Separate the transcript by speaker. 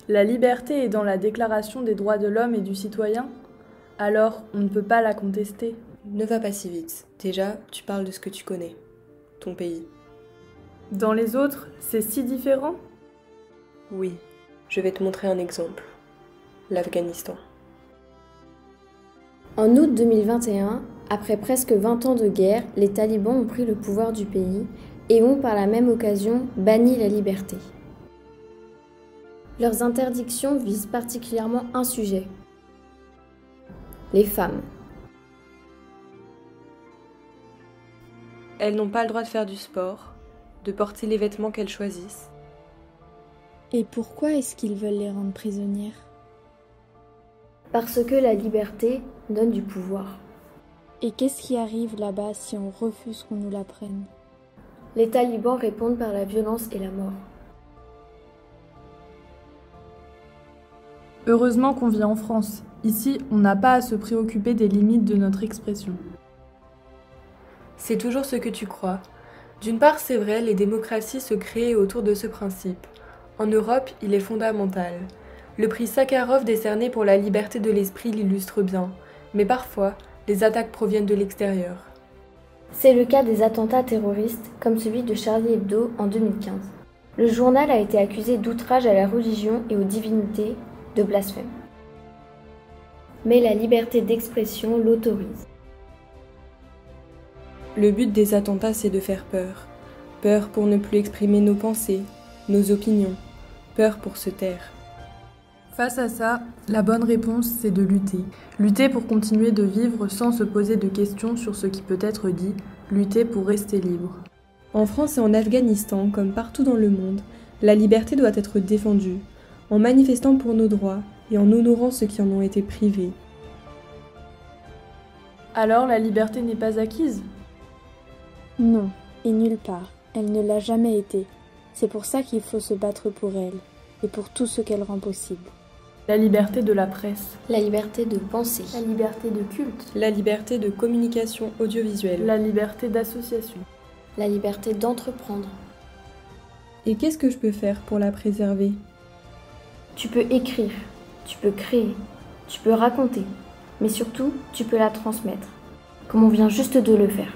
Speaker 1: La liberté est dans la Déclaration des droits de l'homme et du citoyen. Alors, on ne peut pas la contester.
Speaker 2: Ne va pas si vite. Déjà, tu parles de ce que tu connais. Ton pays.
Speaker 1: Dans les autres, c'est si différent.
Speaker 2: Oui, je vais te montrer un exemple. L'Afghanistan.
Speaker 3: En août 2021, après presque 20 ans de guerre, les talibans ont pris le pouvoir du pays et ont par la même occasion banni la liberté. Leurs interdictions visent particulièrement un sujet: les femmes.
Speaker 2: Elles n'ont pas le droit de faire du sport, de porter les vêtements qu'elles choisissent.
Speaker 4: Et pourquoi est-ce qu'ils veulent les rendre prisonnières?
Speaker 3: Parce que la liberté donne du pouvoir.
Speaker 4: Et qu'est-ce qui arrive là-bas si on refuse qu'on nous la prenne?
Speaker 3: Les talibans répondent par la violence et la mort.
Speaker 1: Heureusement qu'on vit en France. Ici, on n'a pas à se préoccuper des limites de notre expression.
Speaker 2: C'est toujours ce que tu crois. D'une part, c'est vrai, les démocraties se créent autour de ce principe. En Europe, il est fondamental. Le prix Sakharov décerné pour la liberté de l'esprit l'illustre bien. Mais parfois, les attaques proviennent de l'extérieur.
Speaker 3: C'est le cas des attentats terroristes, comme celui de Charlie Hebdo en 2015. Le journal a été accusé d'outrage à la religion et aux divinités, de blasphème. Mais la liberté d'expression l'autorise.
Speaker 2: Le but des attentats, c'est de faire peur. Peur pour ne plus exprimer nos pensées, nos opinions. Peur pour se taire.
Speaker 1: Face à ça, la bonne réponse, c'est de lutter. Lutter pour continuer de vivre sans se poser de questions sur ce qui peut être dit. Lutter pour rester libre.
Speaker 2: En France et en Afghanistan, comme partout dans le monde, la liberté doit être défendue, en manifestant pour nos droits et en honorant ceux qui en ont été privés.
Speaker 1: Alors la liberté n'est pas acquise?
Speaker 4: Non, et nulle part. Elle ne l'a jamais été. C'est pour ça qu'il faut se battre pour elle, et pour tout ce qu'elle rend possible.
Speaker 1: La liberté de la presse.
Speaker 3: La liberté de penser.
Speaker 1: La liberté de culte.
Speaker 2: La liberté de communication audiovisuelle.
Speaker 1: La liberté d'association.
Speaker 3: La liberté d'entreprendre.
Speaker 2: Et qu'est-ce que je peux faire pour la préserver?
Speaker 3: Tu peux écrire, tu peux créer, tu peux raconter, mais surtout, tu peux la transmettre, comme on vient juste de le faire.